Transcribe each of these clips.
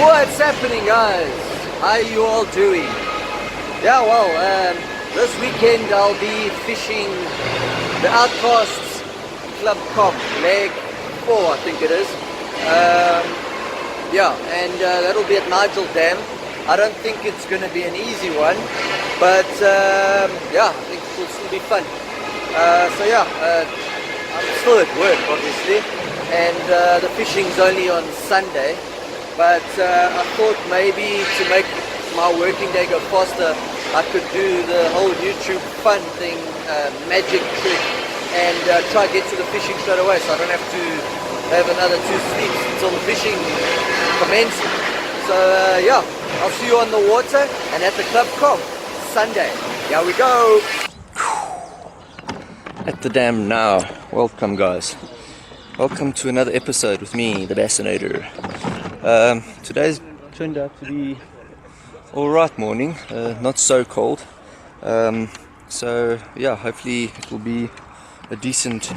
What's happening, guys? How are you all doing? Yeah, well, this weekend I'll be fishing the Outcasts Club Comp, leg 4 I think it is. Yeah, and that'll be at Nigel Dam. I don't think it's going to be an easy one, but yeah, I think it will still be fun. So yeah, I'm still at work obviously, and the fishing's only on Sunday, but I thought maybe to make my working day go faster, I could do the whole YouTube fun thing, magic trick, and try to get to the fishing straight away, so I don't have to have another 2 sleeps until the fishing commences. So yeah, I'll see you on the water and at the Club Comp Sunday. Here we go. At the dam now. Welcome, guys. Welcome to another episode with me, the Bassanator. Today's turned out to be alright morning, not so cold. So yeah, hopefully it will be a decent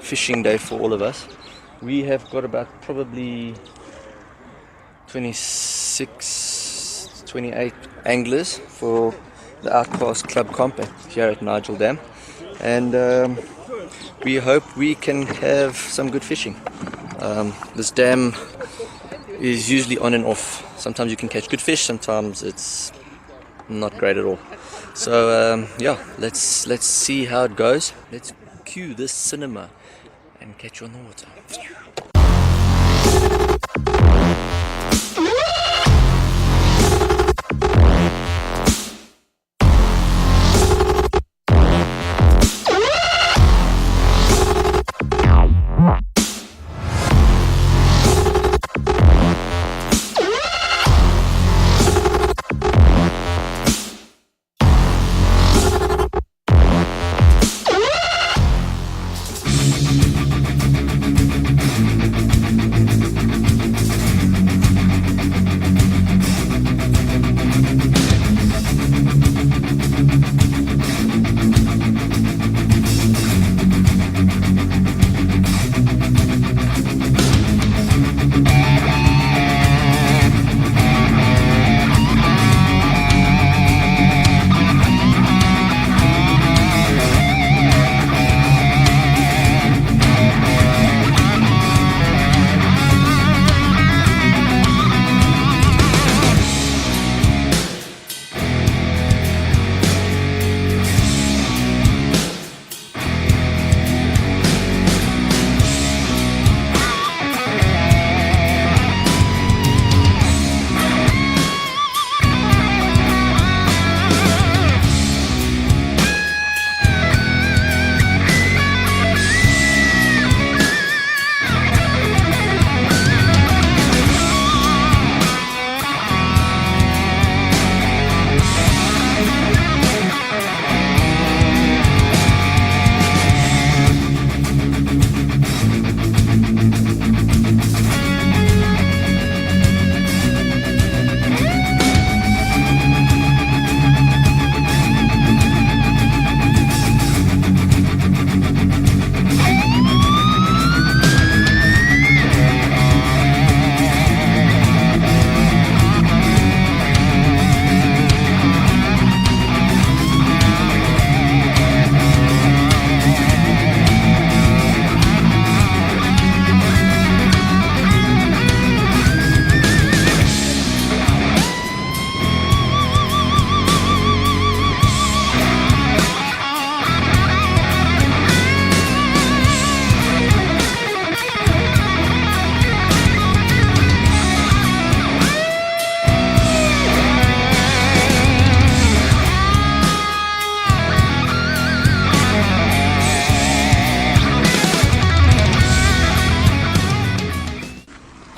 fishing day for all of us. We have got about probably 26, 28 anglers for the Outcast Club Comp here at Nigel Dam, and we hope we can have some good fishing. This dam is usually on and off. Sometimes you can catch good fish, sometimes it's not great at all. So yeah, let's see how it goes. Let's cue this cinema and catch you on the water.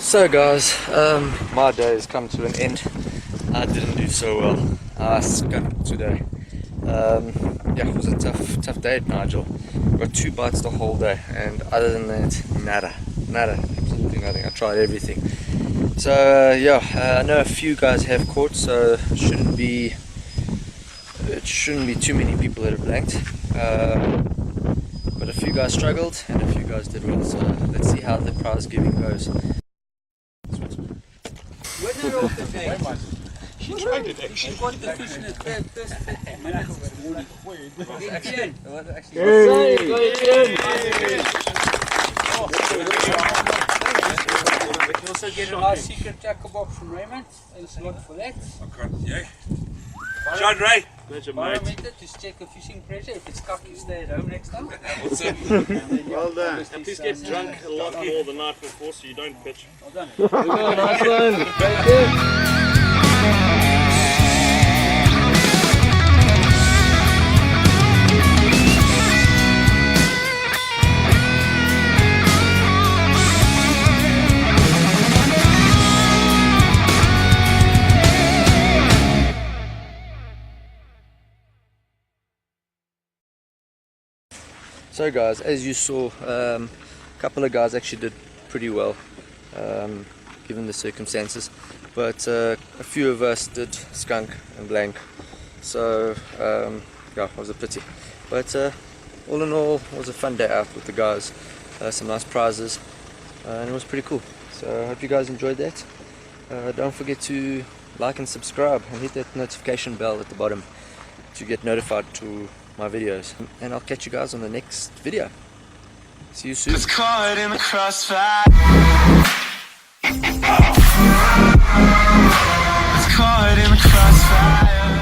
So guys, my day has come to an end. I didn't do so well. I skunked today. Yeah, it was a tough day at Nigel. Got 2 bites the whole day, and other than that, nada, absolutely nothing. I tried everything. So yeah, I know a few guys have caught, so it shouldn't be too many people that have blanked. But a few guys struggled, and a few guys did well. So let's see how the prize giving goes. winner of the day. She tried it actually. She got the fish in the first 30 minutes this morning. Etienne. You also get a nice secret jacker box from Raymond. Thanks a lot for that. John Ray. Barometer to check the fishing pressure. If it's cocked, you stay at home next time. Well done. And please get drunk a lot more the night before so you don't pitch. Well done. Nice one. Thank you. So guys, as you saw, a couple of guys actually did pretty well given the circumstances, but a few of us did skunk and blank, so yeah, it was a pity, but all in all it was a fun day out with the guys, some nice prizes, and it was pretty cool. So I hope you guys enjoyed that. Don't forget to like and subscribe and hit that notification bell at the bottom to get notified to my videos, and I'll catch you guys on the next video. See you soon. It's caught in the crossfire. It's caught in the crossfire.